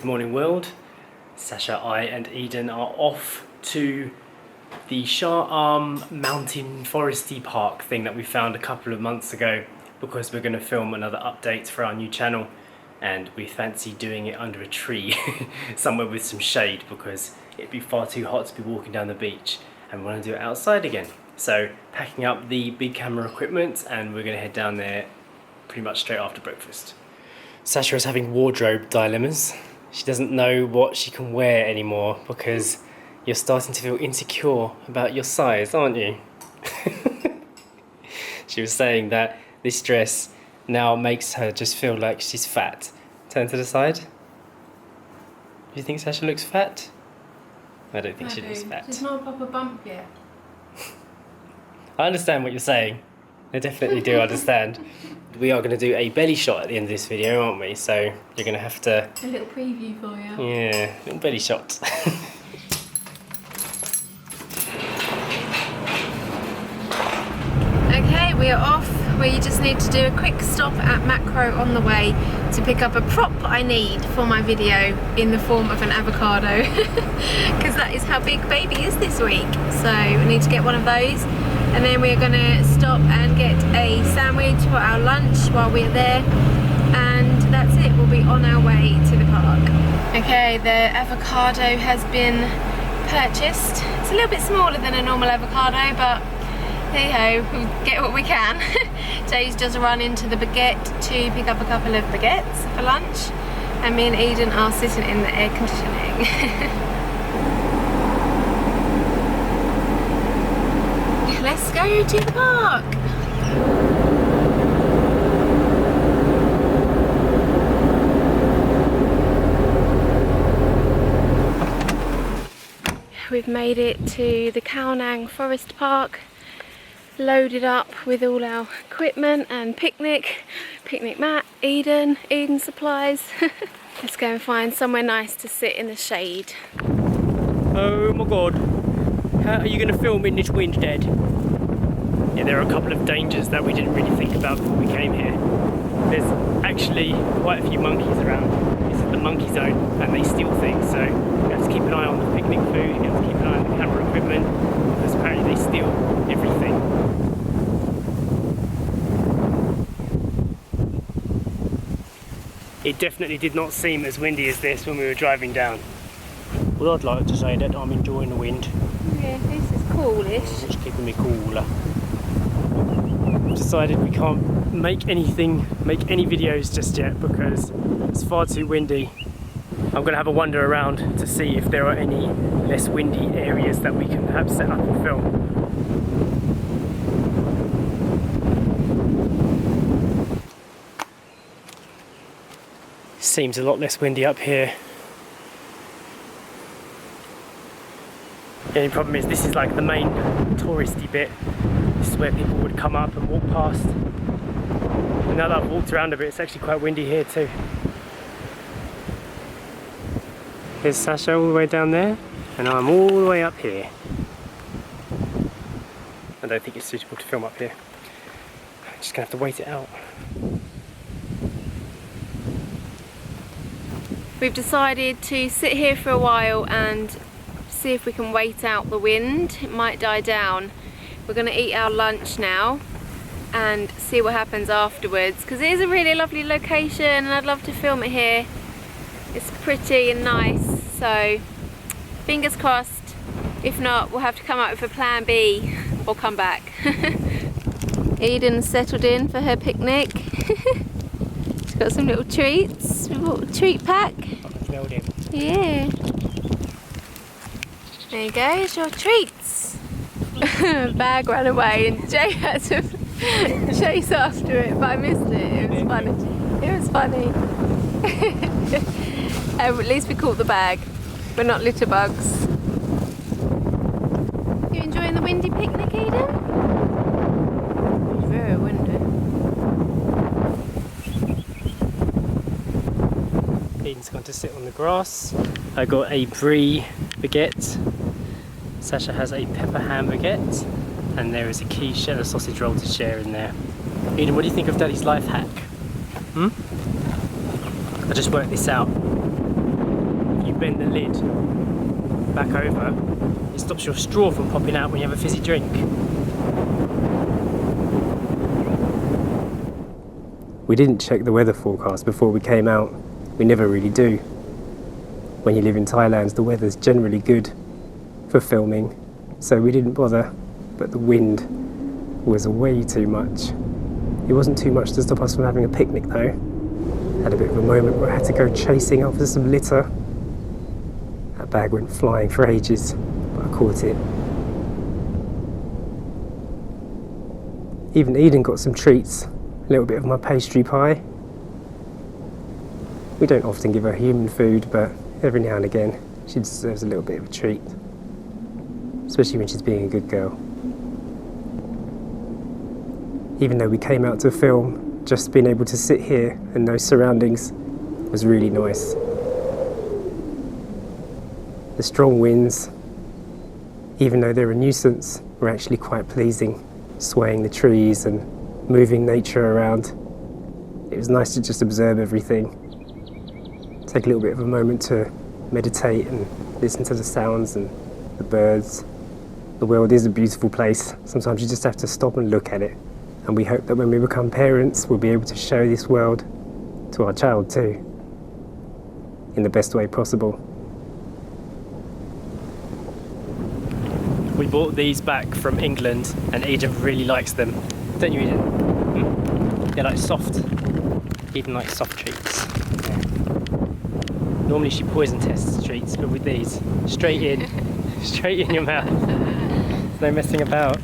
Good morning world. Sasha, I and Eden are off to the Chaam Mountain Foresty Park thing that we found a couple of months ago because we're going to film another update for our new channel, and we fancy doing it under a tree somewhere with some shade because it'd be far too hot to be walking down the beach, and we want to do it outside again. So packing up the big camera equipment and we're going to head down there pretty much straight after breakfast. Sasha is having wardrobe dilemmas. She doesn't know what she can wear anymore because you're starting to feel insecure about your size, aren't you? She was saying that this dress now makes her just feel like she's fat. Turn to the side. Do you think Sasha looks fat? I don't think she looks fat. She's not a proper bump yet. I understand what you're saying. I definitely do understand. We are going to do a belly shot at the end of this video, aren't we? So you're going to have to... A little preview for you. Yeah, a little belly shot. Okay, we are off. We just need to do a quick stop at Macro on the way to pick up a prop I need for my video in the form of an avocado. Because that is how big baby is this week. So we need to get one of those. And then we're going to stop and get a sandwich for our lunch while we're there, and that's it. We'll be on our way to the park. Okay, the avocado has been purchased. It's a little bit smaller than a normal avocado, but hey ho, we'll get what we can. Jay's just run into the baguette to pick up a couple of baguettes for lunch, and me and Eden are sitting in the air conditioning. Let's go to the park. We've made it to the Khao Nang Forest Park, loaded up with all our equipment and picnic mat, Eden supplies. Let's go and find somewhere nice to sit in the shade. Oh my god. How are you going to film in this wind, Dad? Yeah, there are a couple of dangers that we didn't really think about before we came here. There's actually quite a few monkeys around. This is the monkey zone and they steal things, so you have to keep an eye on the picnic food, you have to keep an eye on the camera equipment because apparently they steal everything. It definitely did not seem as windy as this when we were driving down. Well, I'd like to say that I'm enjoying the wind. Yeah, this is coolish. It's keeping me cooler. We've decided we can't make any videos just yet because it's far too windy. I'm going to have a wander around to see if there are any less windy areas that we can perhaps set up and film. Seems a lot less windy up here. The only problem is this is like the main touristy bit. This is where people would come up and walk past. And now that I've walked around a bit, it's actually quite windy here too. Here's Sasha all the way down there, and I'm all the way up here. I don't think it's suitable to film up here. I'm just gonna have to wait it out. We've decided to sit here for a while and see if we can wait out the wind. It might die down. We're going to eat our lunch now and see what happens afterwards, because it is a really lovely location and I'd love to film it here. It's pretty and nice, so fingers crossed. If not, we'll have to come up with a plan B or come back. Eden's settled in for her picnic. She's got some little treats. We bought a treat pack. Yeah. There you go, it's your treats. Bag ran away and Jay had to chase after it, but I missed it. It was funny. It was funny. At least we caught the bag. We're not litter bugs. You enjoying the windy picnic, Eden? It's very windy. Eden's going to sit on the grass. I got a brie baguette. Sasha has a pepper ham baguette, and there is a quiche and a sausage roll to share in there. Eden, what do you think of Daddy's life hack? I just worked this out. bend the lid back over, it stops your straw from popping out when you have a fizzy drink. We didn't check the weather forecast before we came out. We never really do. When you live in Thailand, the weather's generally good for filming, so we didn't bother, but the wind was way too much. It wasn't too much to stop us from having a picnic though. Had a bit of a moment where I had to go chasing after some litter. That bag went flying for ages, but I caught it. Even Eden got some treats, a little bit of my pastry pie. We don't often give her human food, but every now and again she deserves a little bit of a treat, especially when she's being a good girl. Even though we came out to film, just being able to sit here and no surroundings was really nice. The strong winds, even though they're a nuisance, were actually quite pleasing, swaying the trees and moving nature around. It was nice to just observe everything. Take a little bit of a moment to meditate and listen to the sounds and the birds. The world is a beautiful place. Sometimes you just have to stop and look at it. And we hope that when we become parents, we'll be able to show this world to our child too, in the best way possible. We bought these back from England and Eden really likes them. Don't you, Eden? They're like soft. Eden likes soft treats. Yeah. Normally she poison tests treats, but with these, straight in your mouth. There's no messing about.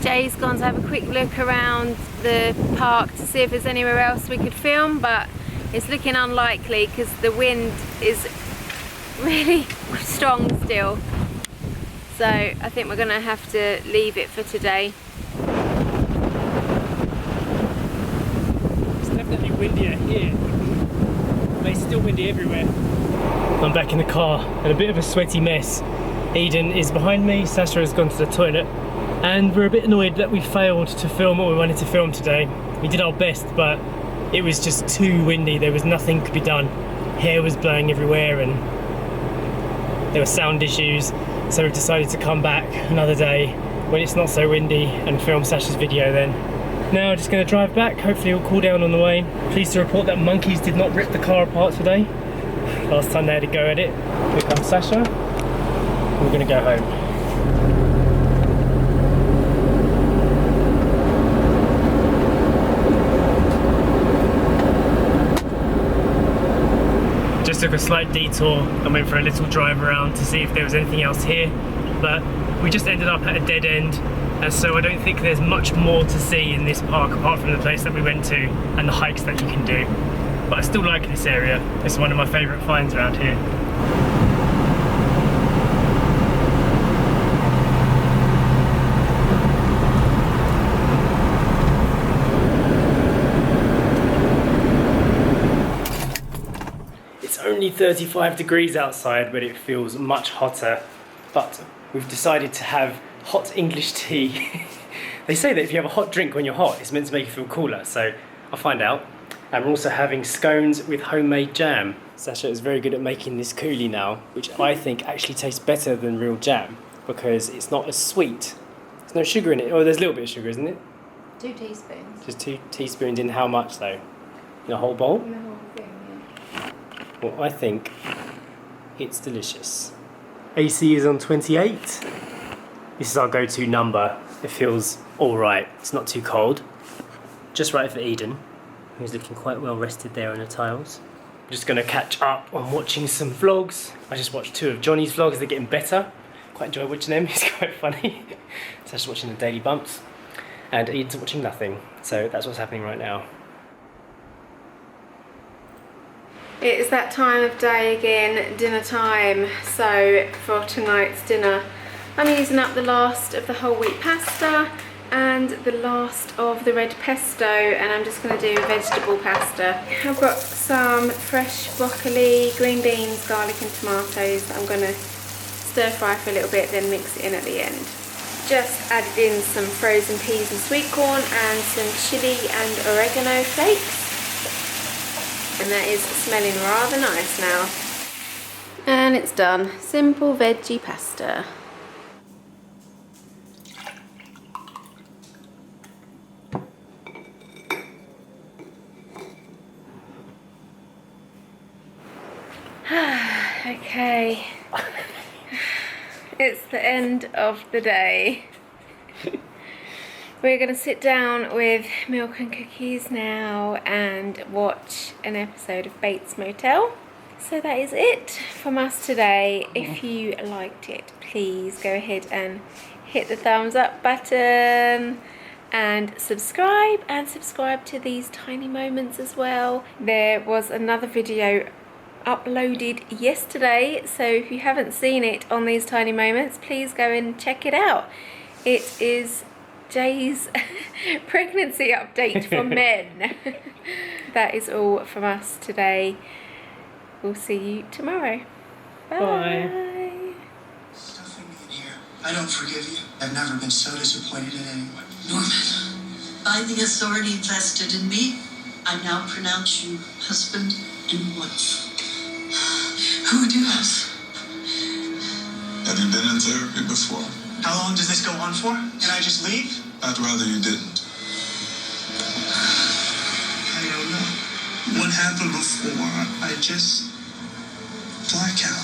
Jay's gone to have a quick look around the park to see if there's anywhere else we could film, but it's looking unlikely because the wind is really strong still. So I think we're going to have to leave it for today. It's definitely windier here, but it's still windy everywhere. I'm back in the car and a bit of a sweaty mess. Eden is behind me, Sasha has gone to the toilet, and we're a bit annoyed that we failed to film what we wanted to film today. We did our best, but it was just too windy. There was nothing could be done. Hair was blowing everywhere and there were sound issues. So we've decided to come back another day when it's not so windy and film Sasha's video then. Now just going to drive back, hopefully it'll cool down on the way. Pleased to report that monkeys did not rip the car apart today. Last time they had a go at it. Here comes Sasha. We're going to go home. Just took a slight detour and went for a little drive around to see if there was anything else here, but we just ended up at a dead end, and so I don't think there's much more to see in this park apart from the place that we went to and the hikes that you can do. But I still like this area. It's one of my favourite finds around here. Only 35 degrees outside, but it feels much hotter. But we've decided to have hot English tea. They say that if you have a hot drink when you're hot, it's meant to make you feel cooler, so I'll find out. And we're also having scones with homemade jam. Sasha is very good at making this coulis now, which I think actually tastes better than real jam because it's not as sweet. There's no sugar in it. Oh, there's a little bit of sugar, isn't it? 2 teaspoons. Just 2 teaspoons in how much though? In a whole bowl? In the whole thing, yeah. Well, I think it's delicious. AC is on 28. This is our go-to number. It feels all right. It's not too cold. Just right for Eden, who's looking quite well rested there on the tiles. I'm just gonna catch up on watching some vlogs. I just watched 2 of Johnny's vlogs. They're getting better. Quite enjoy watching them. It's quite funny. So just watching the daily bumps. And Eden's watching nothing. So that's what's happening right now. It is that time of day again, dinner time. So for tonight's dinner, I'm using up the last of the whole wheat pasta and the last of the red pesto, and I'm just going to do vegetable pasta. I've got some fresh broccoli, green beans, garlic and tomatoes that I'm going to stir fry for a little bit, then mix it in at the end. Just added in some frozen peas and sweet corn and some chilli and oregano flakes. And that is smelling rather nice now. And it's done. Simple veggie pasta. Okay. It's the end of the day. We're going to sit down with milk and cookies now and watch an episode of Bates Motel. So that is it from us today. If you liked it, please go ahead and hit the thumbs up button and subscribe to these tiny moments as well. There was another video uploaded yesterday, so if you haven't seen it on these tiny moments, please go and check it out. It is Jay's pregnancy update for men. That is all from us today. We'll see you tomorrow. Bye. Bye. Stuffing me in here. I don't forgive you. I've never been so disappointed in anyone. Norman, By the authority vested in me, I now pronounce you husband and wife. who would do this? Have you been in therapy before? How long does this go on for? Can I just leave? I'd rather you didn't. I don't know. What happened before? I just black out.